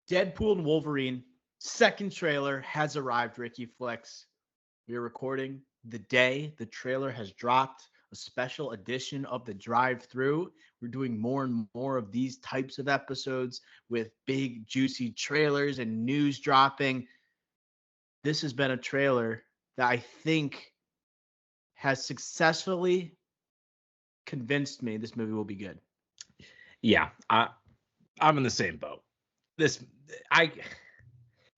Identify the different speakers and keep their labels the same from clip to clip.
Speaker 1: Deadpool and Wolverine second trailer has arrived, Ricky Flex. We are recording the day the trailer has dropped, a special edition of the Drive-Thru. We're doing more and more of these types of episodes with big, juicy trailers and news dropping. This has been a trailer that I think has successfully convinced me this movie will be good.
Speaker 2: Yeah, I'm in the same boat. This I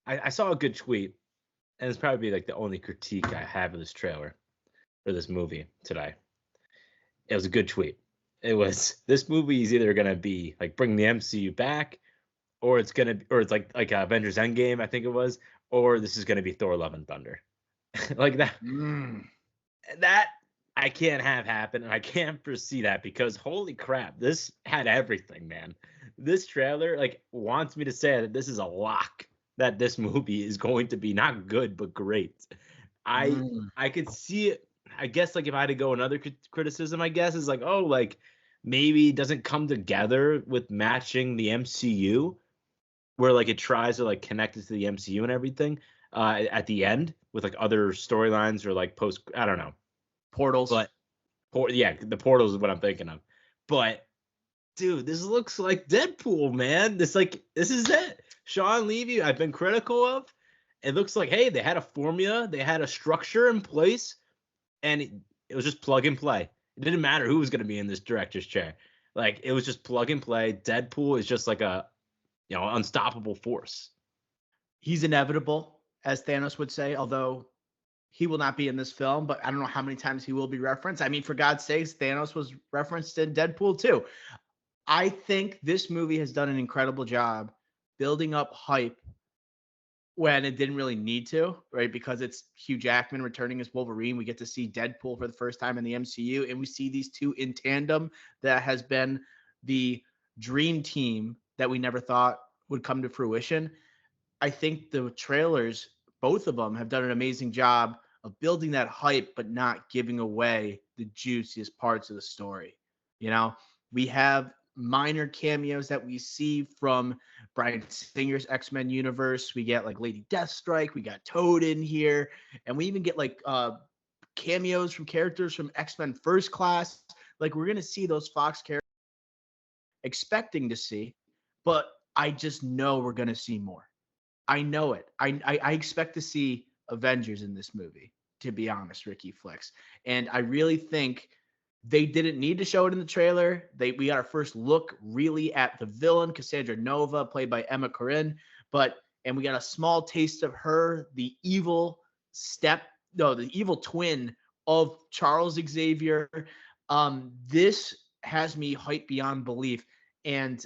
Speaker 2: I saw a good tweet, and it's probably like the only critique I have of this trailer or this movie today. It was a good tweet. It was this movie is either gonna be like bring the MCU back, or it's like Avengers Endgame, I think it was, or this is gonna be Thor: Love and Thunder. Like that I can't have happen, and I can't foresee that because holy crap, this had everything, man. This trailer like wants me to say that this is a lock that this movie is going to be not good but great. I
Speaker 1: Mm.
Speaker 2: I could see it. I guess like if I had to go another criticism, I guess is like like maybe it doesn't come together with matching the MCU where like it tries to like connect it to the MCU and everything at the end with like other storylines or like post. I don't know.
Speaker 1: Portals.
Speaker 2: But yeah, the portals is what I'm thinking of. But dude, this looks like Deadpool, man. This is it. Sean Levy, I've been critical of. It looks like hey, they had a formula, they had a structure in place, and it was just plug and play. It didn't matter who was going to be in this director's chair. Like it was just plug and play. Deadpool is just like a unstoppable force.
Speaker 1: He's inevitable, as Thanos would say, although he will not be in this film, but I don't know how many times he will be referenced. I mean, for God's sakes, Thanos was referenced in Deadpool too. I think this movie has done an incredible job building up hype when it didn't really need to, right? Because it's Hugh Jackman returning as Wolverine. We get to see Deadpool for the first time in the MCU, and we see these two in tandem. That has been the dream team that we never thought would come to fruition. I think the trailers, both of them, have done an amazing job of building that hype, but not giving away the juiciest parts of the story. You know, we have minor cameos that we see from Bryan Singer's X-Men universe. We get like Lady Deathstrike, we got Toad in here, and we even get like cameos from characters from X-Men First Class. Like we're gonna see those Fox characters expecting to see, but I just know we're gonna see more. I know it. I expect to see Avengers in this movie, to be honest, Ricky Flicks. And I really think they didn't need to show it in the trailer. We got our first look really at the villain, Cassandra Nova, played by Emma Corrin, and we got a small taste of her, the evil the evil twin of Charles Xavier. This has me hyped beyond belief. And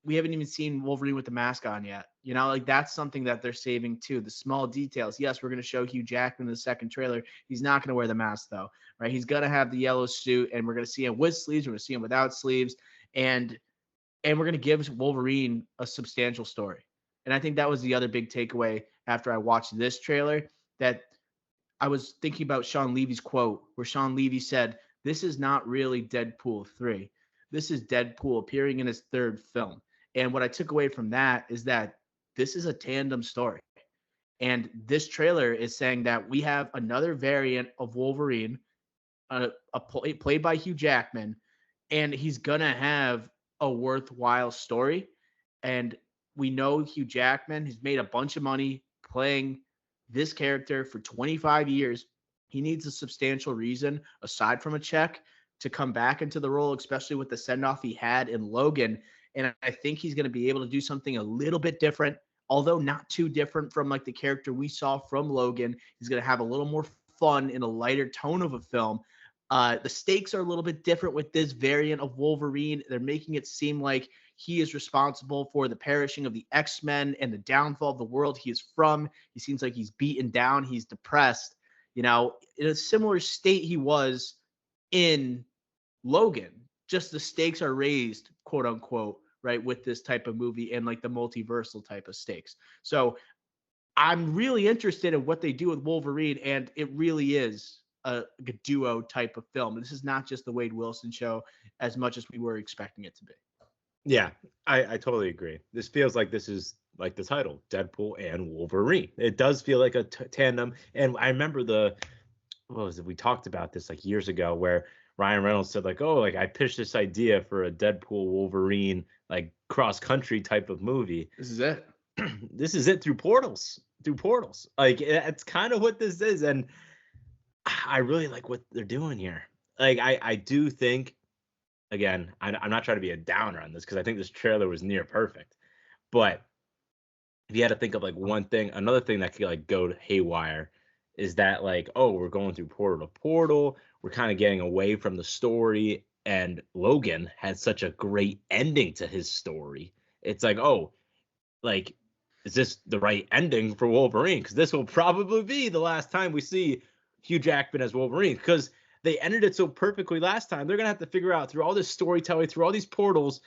Speaker 1: we haven't even seen Wolverine with the mask on yet. You know, like that's something that they're saving too. The small details. Yes, we're going to show Hugh Jackman in the second trailer. He's not going to wear the mask though, right? He's going to have the yellow suit, and we're going to see him with sleeves. We're going to see him without sleeves, and we're going to give Wolverine a substantial story. And I think that was the other big takeaway after I watched this trailer. That I was thinking about Sean Levy's quote, where Sean Levy said, "This is not really Deadpool 3. This is Deadpool appearing in his third film." And what I took away from that is that this is a tandem story. And this trailer is saying that we have another variant of Wolverine, played by Hugh Jackman, and he's going to have a worthwhile story. And we know Hugh Jackman has made a bunch of money playing this character for 25 years. He needs a substantial reason, aside from a check, to come back into the role, especially with the send off he had in Logan. And I think he's going to be able to do something a little bit different, although not too different from like the character we saw from Logan. He's going to have a little more fun in a lighter tone of a film. The stakes are a little bit different with this variant of Wolverine. They're making it seem like he is responsible for the perishing of the X-Men and the downfall of the world he is from. He seems like he's beaten down. He's depressed, you know, in a similar state he was in Logan. Just the stakes are raised, quote unquote, right, with this type of movie and like the multiversal type of stakes. So I'm really interested in what they do with Wolverine, and it really is a duo type of film. This is not just the Wade Wilson show as much as we were expecting it to be.
Speaker 2: Yeah, I totally agree. This feels like this is like the title, Deadpool and Wolverine. It does feel like a tandem. And I remember what was it? We talked about this like years ago where Ryan Reynolds said like, oh, like I pitched this idea for a Deadpool Wolverine like cross country type of movie.
Speaker 1: This is it.
Speaker 2: This is it through portals. Like it's kind of what this is. And I really like what they're doing here. Like I do think again, I'm not trying to be a downer on this because I think this trailer was near perfect. But if you had to think of like one thing, another thing that could like go to haywire is that like, oh, we're going through portal to portal. We're kind of getting away from the story. And Logan had such a great ending to his story. It's like, oh, like, is this the right ending for Wolverine? Because this will probably be the last time we see Hugh Jackman as Wolverine. Because they ended it so perfectly last time. They're gonna have to figure out through all this storytelling, through all these portals,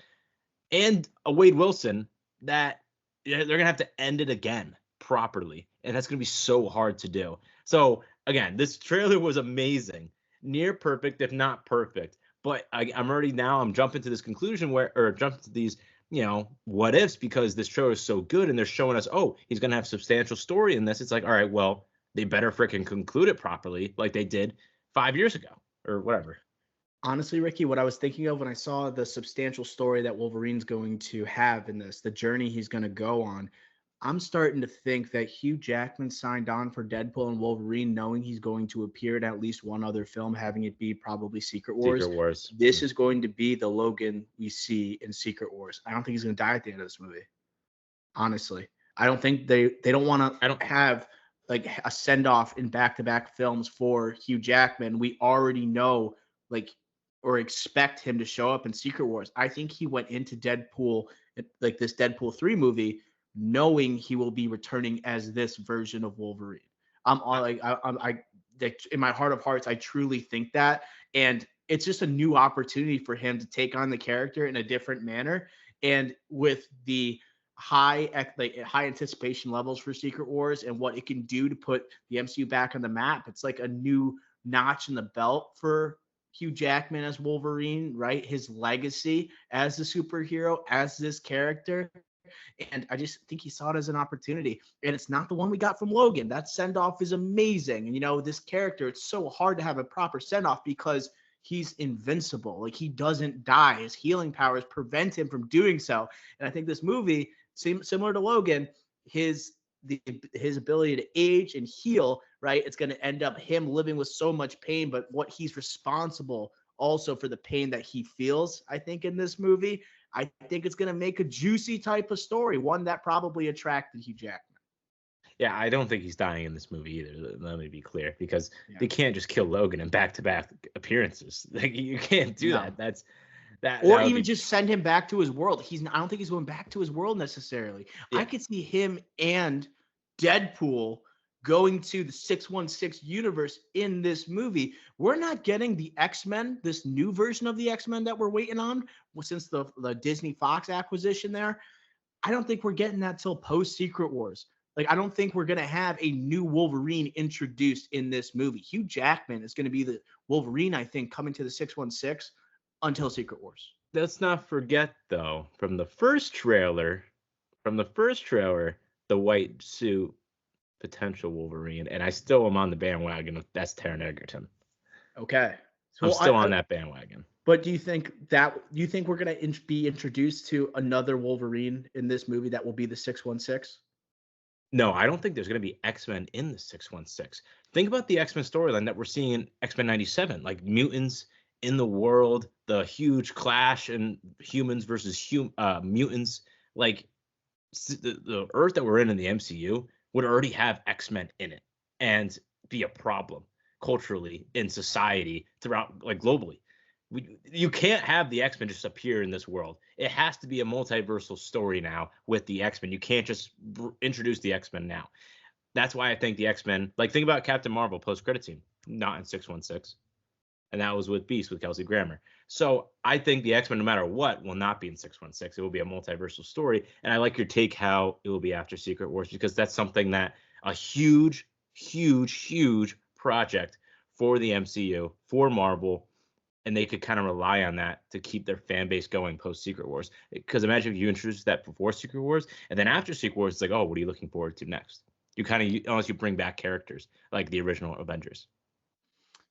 Speaker 2: and a Wade Wilson that they're gonna have to end it again properly, and that's gonna be so hard to do. So again, this trailer was amazing, near perfect, if not perfect. But I'm already now I'm jumping to this conclusion or jumping to these what ifs because this trailer is so good and they're showing us oh he's gonna have substantial story in this. It's like all right, well they better freaking conclude it properly like they did 5 years ago or whatever.
Speaker 1: Honestly, Ricky, what I was thinking of when I saw the substantial story that Wolverine's going to have in this, the journey he's going to go on, I'm starting to think that Hugh Jackman signed on for Deadpool and Wolverine, knowing he's going to appear in at least one other film, having it be probably Secret Wars.
Speaker 2: Secret Wars.
Speaker 1: This is going to be the Logan we see in Secret Wars. I don't think he's going to die at the end of this movie. Honestly, I don't think they don't want
Speaker 2: I
Speaker 1: to
Speaker 2: don't.
Speaker 1: have like a send off in back to back films for Hugh Jackman. We already know like or expect him to show up in Secret Wars. I think he went into Deadpool like this Deadpool 3 movie knowing he will be returning as this version of Wolverine. I'm all like in my heart of hearts I truly think that, and it's just a new opportunity for him to take on the character in a different manner, and with the high anticipation levels for Secret Wars and what it can do to put the MCU back on the map. It's like a new notch in the belt for Hugh Jackman as Wolverine, right? His legacy as the superhero, as this character. And I just think he saw it as an opportunity. And it's not the one we got from Logan. That send off is amazing. And, this character, it's so hard to have a proper send off because he's invincible. Like he doesn't die. His healing powers prevent him from doing so. And I think this movie, similar to Logan, his ability to age and heal, right? It's going to end up him living with so much pain, but what he's responsible also for the pain that he feels, I think, in this movie. I think it's going to make a juicy type of story, one that probably attracted Hugh Jackman.
Speaker 2: Yeah, I don't think he's dying in this movie either. Let me be clear, because
Speaker 1: Yeah.
Speaker 2: they can't just kill Logan in back-to-back appearances. Like you can't do that. That's that.
Speaker 1: Or
Speaker 2: That
Speaker 1: even just send him back to his world. I don't think he's going back to his world necessarily.
Speaker 2: yeah.
Speaker 1: I could see him and Deadpool going to the 616 universe in this movie. We're not getting the X-Men, this new version of the X-Men that we're waiting on since the Disney Fox acquisition there. I don't think we're getting that till post Secret Wars. Like, I don't think we're going to have a new Wolverine introduced in this movie. Hugh Jackman is going to be the Wolverine, I think, coming to the 616 until Secret Wars.
Speaker 2: Let's not forget though, from the first trailer, the white suit potential Wolverine, and I still am on the bandwagon. That's Taron Egerton.
Speaker 1: Okay.
Speaker 2: I'm still on that bandwagon.
Speaker 1: But do you think we're going to be introduced to another Wolverine in this movie that will be the 616?
Speaker 2: No, I don't think there's going to be X-Men in the 616. Think about the X-Men storyline that we're seeing in X-Men 97, like mutants in the world, the huge clash and humans versus mutants. Like the Earth that we're in the MCU would already have X-Men in it and be a problem culturally in society throughout, like globally. You can't have the X-Men just appear in this world. It has to be a multiversal story now with the X-Men. You can't just introduce the X-Men now. That's why I think the X-Men, like think about Captain Marvel post-credit scene, not in 616. And that was with Beast with Kelsey Grammer. So I think the X-Men, no matter what, will not be in 616. It will be a multiversal story. And I like your take how it will be after Secret Wars, because that's something that a huge, huge, huge project for the MCU, for Marvel, and they could kind of rely on that to keep their fan base going post Secret Wars. Because imagine if you introduced that before Secret Wars, and then after Secret Wars, it's like, oh, what are you looking forward to next? You kind of, unless you bring back characters like the original Avengers.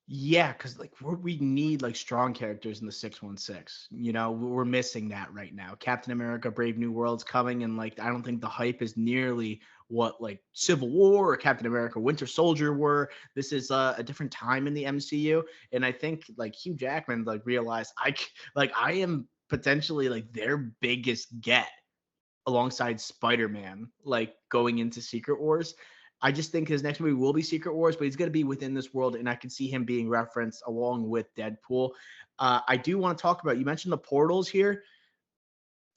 Speaker 1: Yeah, because like we need like strong characters in the 616. You know, we're missing that right now. Captain America: Brave New World's coming, and like I don't think the hype is nearly what like Civil War or Captain America: Winter Soldier were. This is a different time in the MCU, and I think like Hugh Jackman like realized I am potentially like their biggest get alongside Spider-Man, like going into Secret Wars. I just think his next movie will be Secret Wars, but he's going to be within this world, and I can see him being referenced along with Deadpool. I do want to talk about, you mentioned the portals here.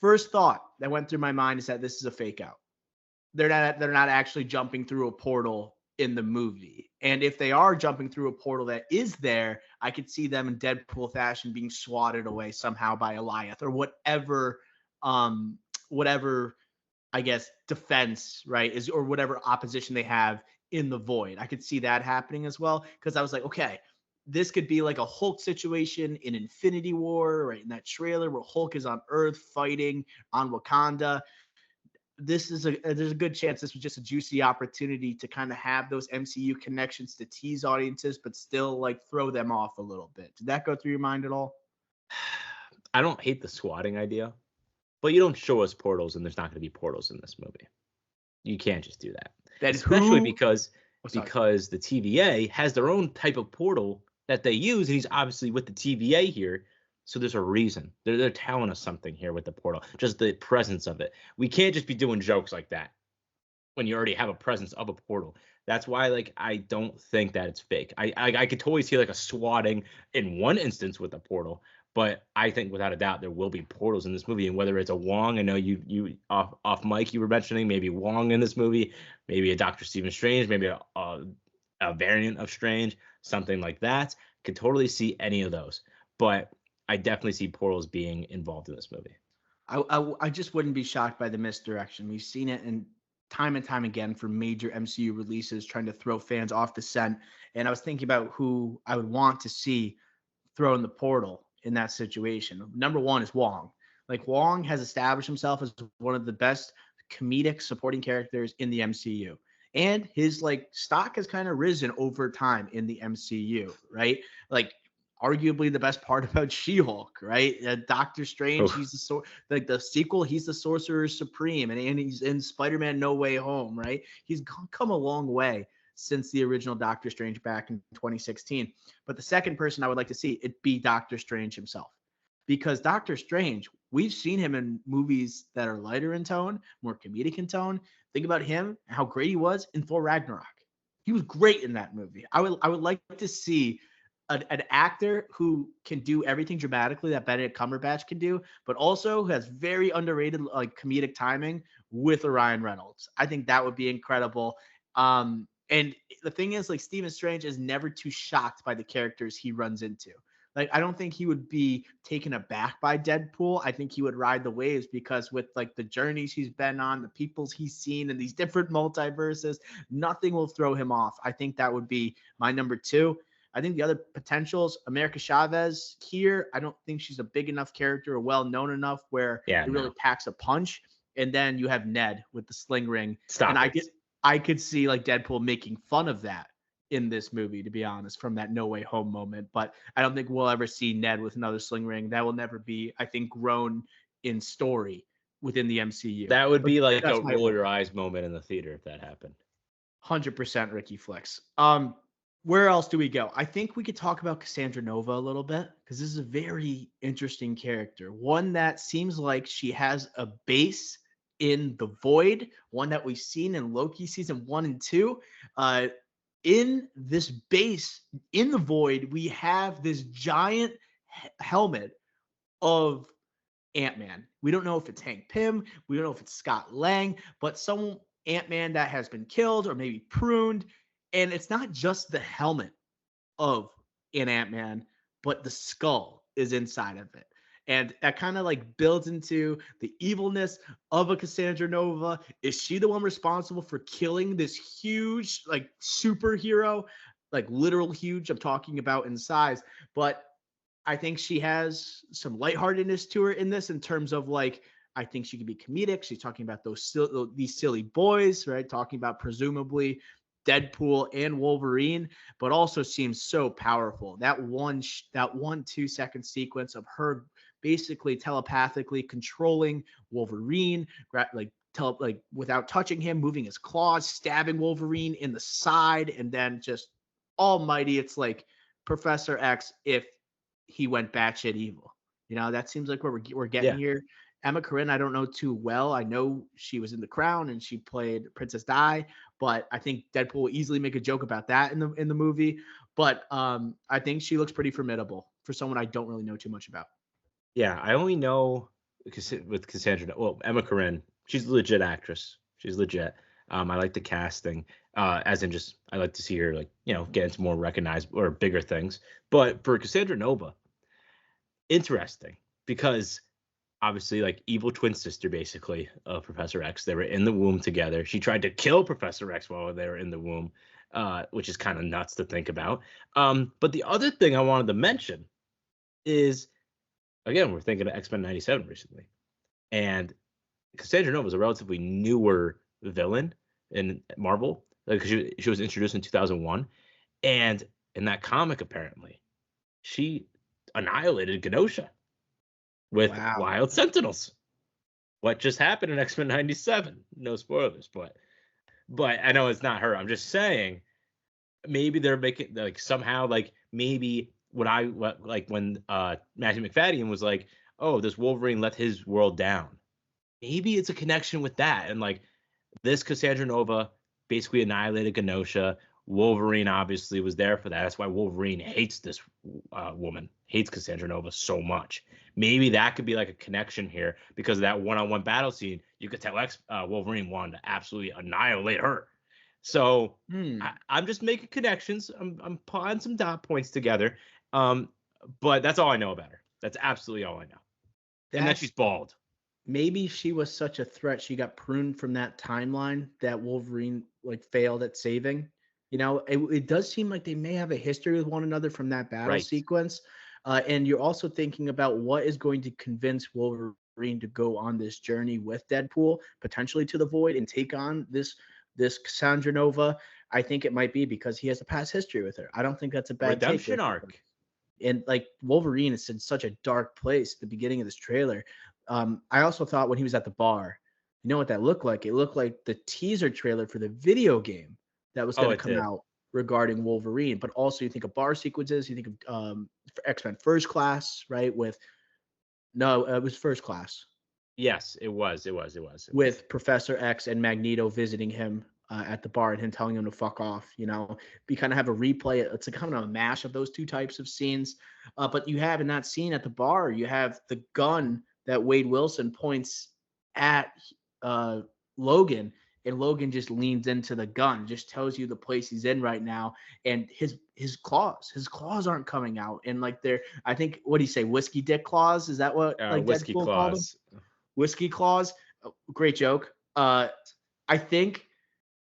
Speaker 1: First thought that went through my mind is that this is a fake out. They're not actually jumping through a portal in the movie. And if they are jumping through a portal that is there, I could see them in Deadpool fashion being swatted away somehow by Eliath or um whatever I guess defense, right, is or whatever opposition they have in the void. I could see that happening as well because I was like, okay, this could be like a Hulk situation in Infinity War, right? In that trailer where Hulk is on Earth fighting on Wakanda. There's a good chance this was just a juicy opportunity to kind of have those MCU connections to tease audiences, but still like throw them off a little bit. Did that go through your mind at all?
Speaker 2: I don't hate the swatting idea, but you don't show us portals, and there's not going to be portals in this movie. You can't just do that,
Speaker 1: Then
Speaker 2: especially
Speaker 1: who?
Speaker 2: because
Speaker 1: Oh, sorry.
Speaker 2: because the TVA has their own type of portal that they use, and he's obviously with the TVA here. So there's a reason. They're telling us something here with the portal, just the presence of it. We can't just be doing jokes like that when you already have a presence of a portal. That's why, like, I don't think that it's fake. I could totally see like a swatting in one instance with a portal, but I think without a doubt there will be portals in this movie. And whether it's a Wong, I know you off mic you were mentioning maybe Wong in this movie, maybe a Doctor Stephen Strange, maybe a variant of Strange, something like that. Could totally see any of those, but I definitely see portals being involved in this movie.
Speaker 1: I just wouldn't be shocked by the misdirection. We've seen it in time and time again for major MCU releases trying to throw fans off the scent. And I was thinking about who I would want to see throw in the portal in that situation. Number one is Wong. Like Wong has established himself as one of the best comedic supporting characters in the MCU. And his like stock has kind of risen over time in the MCU, right? Like arguably the best part about She-Hulk, right? Doctor Strange,
Speaker 2: Oof.
Speaker 1: he's like the sequel, he's the Sorcerer Supreme, and he's in Spider-Man: No Way Home, right? He's come a long way since the original Doctor Strange back in 2016. But the second person I would like to see it be Doctor Strange himself, because Doctor Strange, we've seen him in movies that are lighter in tone, more comedic in tone. Think about him, how great he was in Thor Ragnarok. He was great in that movie. I would like to see an actor who can do everything dramatically that Benedict Cumberbatch can do, but also has very underrated like comedic timing with a Ryan Reynolds. I think that would be incredible. And the thing is, like Stephen Strange is never too shocked by the characters he runs into. Like I don't think he would be taken aback by Deadpool. I think he would ride the waves because with like the journeys he's been on, the peoples he's seen in these different multiverses, nothing will throw him off. I think that would be my number two. I think the other potentials, America Chavez here, I don't think she's a big enough character or well known enough where
Speaker 2: Yeah,
Speaker 1: it really
Speaker 2: no.
Speaker 1: packs a punch. And then you have Ned with the sling ring. And
Speaker 2: Stop
Speaker 1: I
Speaker 2: it.
Speaker 1: get I could see like Deadpool making fun of that in this movie, to be honest, from that No Way Home moment. But I don't think we'll ever see Ned with another sling ring. That will never be, I think, grown in story within the MCU.
Speaker 2: That would
Speaker 1: But
Speaker 2: be like a
Speaker 1: that's my
Speaker 2: roll
Speaker 1: opinion.
Speaker 2: your eyes moment in the theater if that happened.
Speaker 1: 100% Ricky Flicks. Where else do we go? I think we could talk about Cassandra Nova a little bit because this is a very interesting character. One that seems like she has a base in the void, one that we've seen in Loki season 1 and 2. In this base in the void, we have this giant helmet of Ant-Man. We don't know if it's Hank Pym, we don't know if it's Scott Lang, but some Ant-Man that has been killed or maybe pruned. And it's not just the helmet of an Ant-Man, but the skull is inside of it. And that kind of like builds into the evilness of a Cassandra Nova. Is she the one responsible for killing this huge, like superhero, like literal huge? I'm talking about in size, but I think she has some lightheartedness to her in this, in terms of like, I think she can be comedic. She's talking about these silly boys, right? Talking about presumably Deadpool and Wolverine, but also seems so powerful. That 1 2 second sequence of her basically telepathically controlling Wolverine, like without touching him, moving his claws, stabbing Wolverine in the side, and then just almighty, it's like Professor X if he went batshit evil. That seems like what we're getting
Speaker 2: Yeah.
Speaker 1: here. Emma Corrin, I don't know too well. I know she was in The Crown and she played Princess Di, but I think Deadpool will easily make a joke about that in the movie. But I think she looks pretty formidable for someone I don't really know too much about.
Speaker 2: Yeah, I only know with Cassandra. Well, Emma Corrin, she's a legit actress. She's legit. I like the casting. As in just I like to see her like get into more recognized or bigger things. But for Cassandra Nova, interesting because obviously like evil twin sister basically of Professor X. They were in the womb together. She tried to kill Professor X while they were in the womb, which is kind of nuts to think about. But the other thing I wanted to mention is, again, we're thinking of X-Men 97 recently. And Cassandra Nova is a relatively newer villain in Marvel. Because she was introduced in 2001. And in that comic, apparently, she annihilated Genosha with
Speaker 1: Wow.
Speaker 2: Wild Sentinels. What just happened in X-Men 97? No spoilers, but I know it's not her. I'm just saying maybe they're making like somehow like maybe like when Matthew McFadden was like, oh, this Wolverine let his world down. Maybe it's a connection with that. And like this Cassandra Nova basically annihilated Genosha. Wolverine obviously was there for that. That's why Wolverine hates this woman, hates Cassandra Nova so much. Maybe that could be like a connection here because of that one-on-one battle scene. You could tell Wolverine wanted to absolutely annihilate her. So I'm just making connections. I'm putting some dot points together. But that's all I know about her. That's absolutely all I know. And that she's bald.
Speaker 1: Maybe she was such a threat, she got pruned from that timeline that Wolverine like failed at saving. It does seem like they may have a history with one another from that battle
Speaker 2: Right.
Speaker 1: sequence. And you're also thinking about what is going to convince Wolverine to go on this journey with Deadpool, potentially to the Void, and take on this Cassandra Nova. I think it might be because he has a past history with her. I don't think that's a bad
Speaker 2: Redemption
Speaker 1: take.
Speaker 2: arc.
Speaker 1: And like Wolverine is in such a dark place at the beginning of this trailer. I also thought when he was at the bar, you know what that looked like? It looked like the teaser trailer for the video game that was going to come out regarding Wolverine. But also, you think of bar sequences, you think of X-Men First Class, right? It was First Class.
Speaker 2: Yes, it was.
Speaker 1: With Professor X and Magneto visiting him at the bar and him telling him to fuck off. We kind of have a replay. It's a kind of a mash of those two types of scenes. But you have in that scene at the bar, you have the gun that Wade Wilson points at Logan, and Logan just leans into the gun, just tells you the place he's in right now, and his claws aren't coming out, and like I think, what do you say, whiskey dick claws? Is that what like
Speaker 2: whiskey
Speaker 1: Deadpool called them? Whiskey claws. Great joke. I think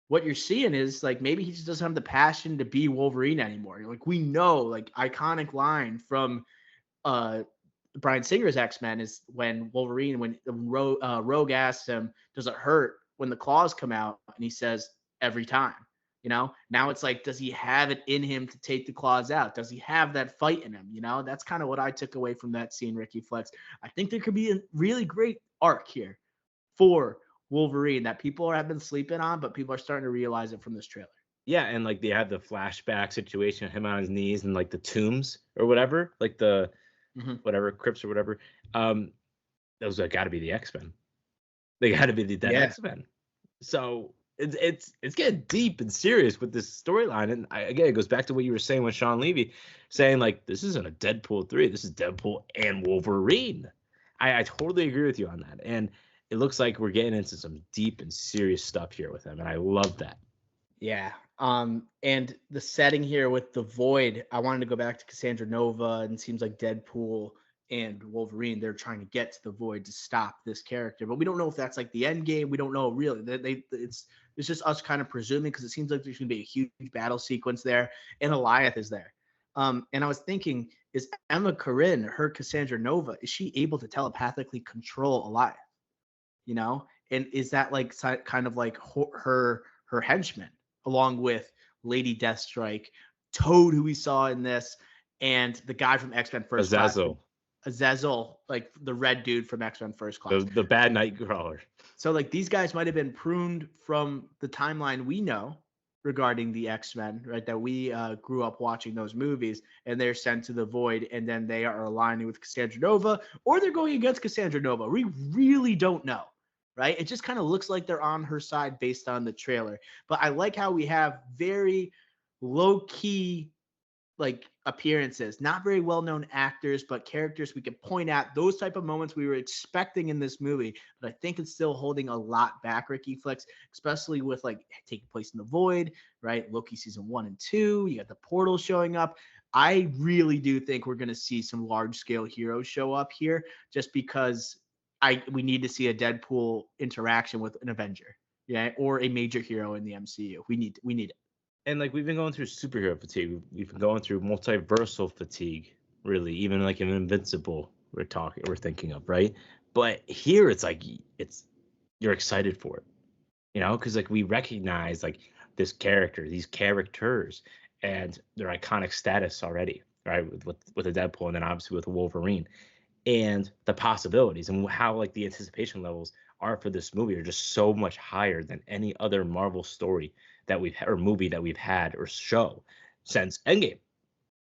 Speaker 1: what you're seeing is like maybe he just doesn't have the passion to be Wolverine anymore. Like we know, like iconic line from Bryan Singer's X-Men is when Rogue asks him, "Does it hurt when the claws come out?" And he says, "Every time." Now it's like, does he have it in him to take the claws out? Does he have that fight in him? That's kind of what I took away from that scene, Ricky Flex. I think there could be a really great arc here for Wolverine that people have been sleeping on, but people are starting to realize it from this trailer.
Speaker 2: Yeah, and like they have the flashback situation of him on his knees and like the tombs or whatever, like the whatever crypts or whatever. Those got to be the X-Men. They got to be the dead X-Men. So it's getting deep and serious with this storyline. And again, it goes back to what you were saying with Sean Levy, saying like this isn't a Deadpool 3. This is Deadpool and Wolverine. I totally agree with you on that. And it looks like we're getting into some deep and serious stuff here with him, and I love that.
Speaker 1: Yeah. And the setting here with the Void, I wanted to go back to Cassandra Nova, and it seems like Deadpool and Wolverine, they're trying to get to the Void to stop this character, but we don't know if that's like the end game. We don't know really. It's just us kind of presuming, because it seems like there's going to be a huge battle sequence there, and Goliath is there. And I was thinking, is Emma Corrin, her Cassandra Nova, is she able to telepathically control Elias? You know, and is that like kind of like her henchman, along with Lady Deathstrike, Toad, who we saw in this, and the guy from X-Men First Class,
Speaker 2: Azazel,
Speaker 1: Azazel, like the red dude from X-Men First Class.
Speaker 2: the bad Nightcrawler.
Speaker 1: So like these guys might have been pruned from the timeline we know regarding the X-Men, right? That we grew up watching those movies, and they're sent to the void, and then they are aligning with Cassandra Nova, or they're going against Cassandra Nova. We really don't know, right? It just kind of looks like they're on her side based on the trailer. But I like how we have very low-key like appearances, not very well-known actors, but characters we could point at, those type of moments we were expecting in this movie. But I think it's still holding a lot back, Ricky Flicks, especially with like taking place in the void, right? Loki season 1 and 2, you got the portal showing up. I really do think we're going to see some large-scale heroes show up here, just because we need to see a Deadpool interaction with an Avenger, yeah, or a major hero in the MCU. We need it.
Speaker 2: And like we've been going through superhero fatigue. We've been going through multiversal fatigue, really. Even like an Invincible we're thinking of, right? But here it's like you're excited for it, you know, because like we recognize like this character, these characters, and their iconic status already, right? With a Deadpool, and then obviously with a Wolverine, and the possibilities and how like the anticipation levels are for this movie are just so much higher than any other Marvel story that we've or movie that we've had or show since Endgame.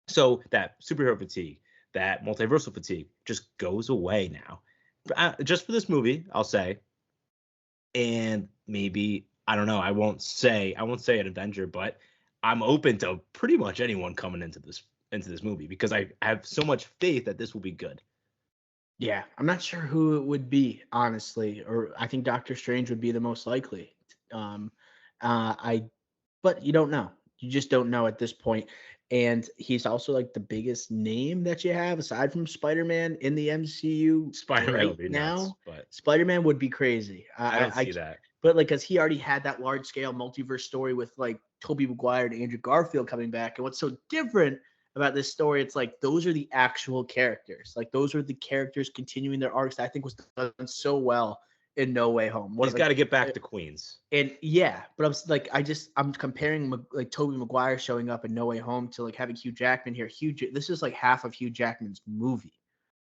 Speaker 2: So that superhero fatigue, that multiversal fatigue just goes away now. Just for this movie, I'll say. And maybe I don't know, I won't say an Avenger, but I'm open to pretty much anyone coming into this movie because I have so much faith that this will be good.
Speaker 1: Yeah, I'm not sure who it would be, honestly, or I think Doctor Strange would be the most likely. But you don't know. You just don't know at this point. And he's also like the biggest name that you have aside from Spider-Man in the MCU
Speaker 2: Spider-Man
Speaker 1: right
Speaker 2: would be
Speaker 1: now.
Speaker 2: nuts, but
Speaker 1: Spider-Man would be crazy.
Speaker 2: I don't see that.
Speaker 1: But like, cause he already had that large scale multiverse story with like Tobey Maguire and Andrew Garfield coming back. And what's so different about this story, it's like those are the actual characters. Like those are the characters continuing their arcs that I think was done so well in No Way Home.
Speaker 2: He's got to get back to Queens.
Speaker 1: And yeah, but I'm comparing like Tobey Maguire showing up in No Way Home to like having Hugh Jackman here. This is like half of Hugh Jackman's movie,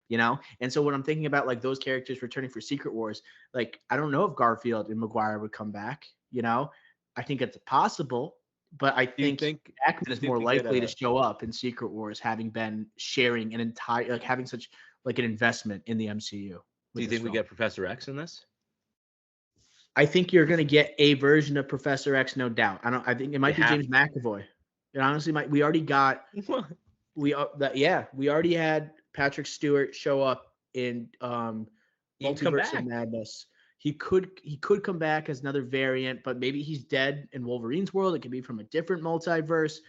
Speaker 1: you know? And so when I'm thinking about like those characters returning for Secret Wars, like I don't know if Garfield and Maguire would come back, you know? I think it's possible, but I think Jackman is more likely to show up in Secret Wars, having been sharing an entire, like having such like an investment in the MCU.
Speaker 2: Do you think we get Professor X in this?
Speaker 1: I think you're going to get a version of Professor X, no doubt. I think it might be James McAvoy. It honestly might. We already got. We already had Patrick Stewart show up in Multiverse of Madness. He could come back as another variant, but maybe he's dead in Wolverine's world. It could be from a different multiverse.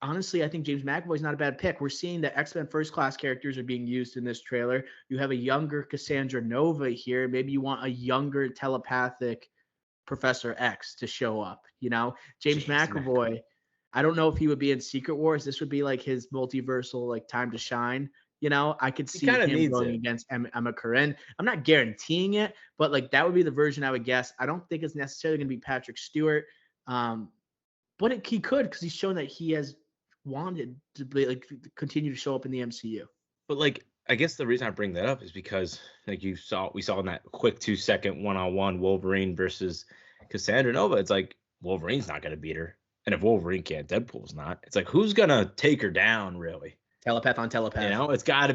Speaker 1: Honestly, I think James McAvoy is not a bad pick. We're seeing that X-Men First Class characters are being used in this trailer. You have a younger Cassandra Nova here. Maybe you want a younger telepathic Professor X to show up. You know, James McAvoy. I don't know if he would be in Secret Wars. This would be like his multiversal like time to shine. You know, I could see him going against Emma Corrin. I'm not guaranteeing it, but like that would be the version I would guess. I don't think it's necessarily going to be Patrick Stewart, but he could because he's shown that he has wanted to be like continue to show up in the MCU.
Speaker 2: But like, I guess the reason I bring that up is because like we saw in that quick 2-second one-on-one Wolverine versus Cassandra Nova. It's like Wolverine's not going to beat her, and if Wolverine can't, Deadpool's not. It's like who's gonna take her down really?
Speaker 1: Telepath on telepath.
Speaker 2: You know, it's gotta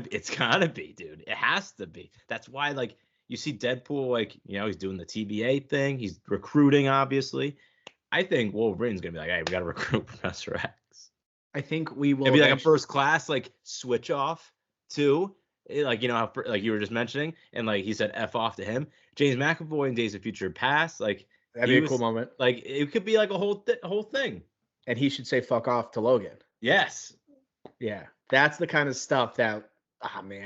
Speaker 2: be, dude. It has to be. That's why, like, you see Deadpool, like, you know, he's doing the TBA thing. He's recruiting, obviously. I think Wolverine's gonna be like, hey, we gotta recruit Professor X.
Speaker 1: I think we will.
Speaker 2: It'd be like a first class, like, switch off too. Like, you know how, like you were just mentioning, and like he said F off to him. James McAvoy in Days of Future Past, like,
Speaker 1: that'd be a cool moment.
Speaker 2: Like, it could be like a whole thing.
Speaker 1: And he should say fuck off to Logan.
Speaker 2: Yes.
Speaker 1: Yeah. That's the kind of stuff that,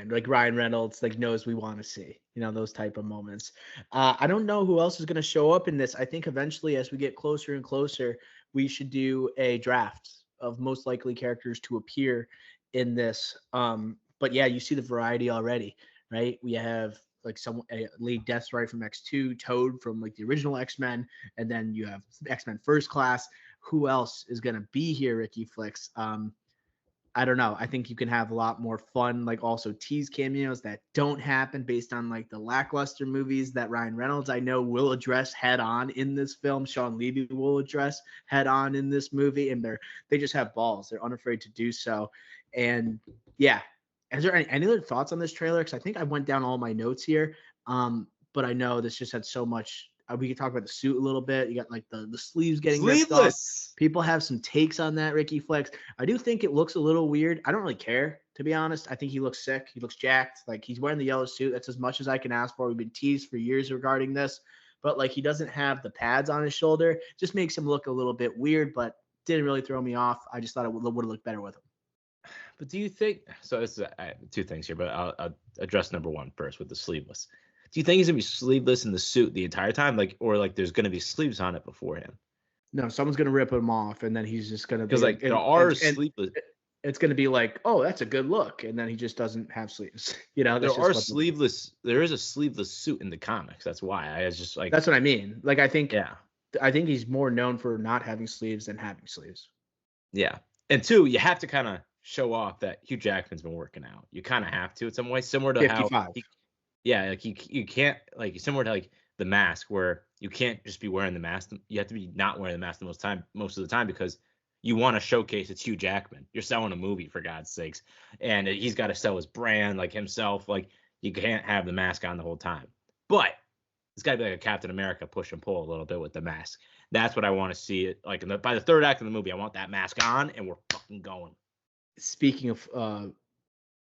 Speaker 1: like Ryan Reynolds like knows we want to see, you know, those type of moments. I don't know who else is going to show up in this. I think eventually as we get closer and closer, we should do a draft of most likely characters to appear in this. But yeah, you see the variety already, right? We have like some Lady Deathstrike from X2, Toad from like the original X-Men, and then you have X-Men First Class. Who else is gonna be here, Ricky Flicks? I don't know. I think you can have a lot more fun, like also tease cameos that don't happen based on like the lackluster movies that Ryan Reynolds I know will address head on in this film. Sean Levy will address head on in this movie, and they just have balls. They're unafraid to do so. And yeah, is there any other thoughts on this trailer? Because I think I went down all my notes here, but I know this just had so much. We could talk about the suit a little bit. You got like the sleeves getting ripped off.
Speaker 2: Sleeveless.
Speaker 1: People have some takes on that, Ricky Flex. I do think it looks a little weird. I don't really care, to be honest. I think he looks sick. He looks jacked. Like he's wearing the yellow suit. That's as much as I can ask for. We've been teased for years regarding this, but like he doesn't have the pads on his shoulder. Just makes him look a little bit weird, but didn't really throw me off. I just thought it would have looked better with him.
Speaker 2: But do you think so? This is two things here, but I'll address number one first with the sleeveless. Do you think he's gonna be sleeveless in the suit the entire time, like, or like there's gonna be sleeves on it beforehand?
Speaker 1: No, someone's gonna rip him off, and then he's just gonna be
Speaker 2: Because like there are sleeveless.
Speaker 1: It's gonna be like, oh, that's a good look, and then he just doesn't have sleeves. You know,
Speaker 2: there are sleeveless. There is a sleeveless suit in the comics. That's why I was just like.
Speaker 1: That's what I mean. Like I think he's more known for not having sleeves than having sleeves.
Speaker 2: Yeah, and two, you have to kind of show off that Hugh Jackman's been working out. You kind of have to in some way, similar to 55. How. Like you can't like similar to like the mask where you can't just be wearing the mask. You have to be not wearing the mask most of the time because you want to showcase it's Hugh Jackman. You're selling a movie for God's sakes, and he's got to sell his brand like himself. Like you can't have the mask on the whole time. But it's got to be like a Captain America push and pull a little bit with the mask. That's what I want to see. It like by the third act of the movie, I want that mask on, and we're fucking going.
Speaker 1: Speaking of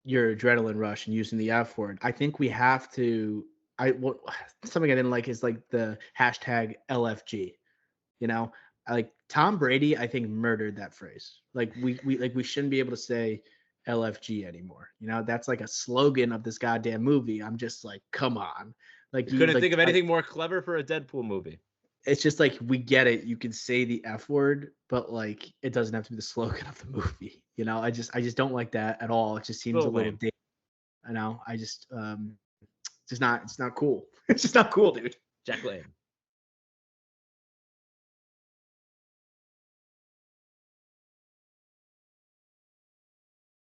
Speaker 1: your adrenaline rush and using the F word, I think we have to. Something I didn't like is like the hashtag LFG. You know, like Tom Brady, I think murdered that phrase. Like we shouldn't be able to say LFG anymore. You know, that's like a slogan of this goddamn movie. I'm just like, come on. Like
Speaker 2: you couldn't think of anything more clever for a Deadpool movie.
Speaker 1: It's just like we get it. You can say the F word, but like it doesn't have to be the slogan of the movie. You know, I just don't like that at all. It just seems a little dated. I know. I just it's not cool. It's just not cool, dude.
Speaker 2: Jack Lane.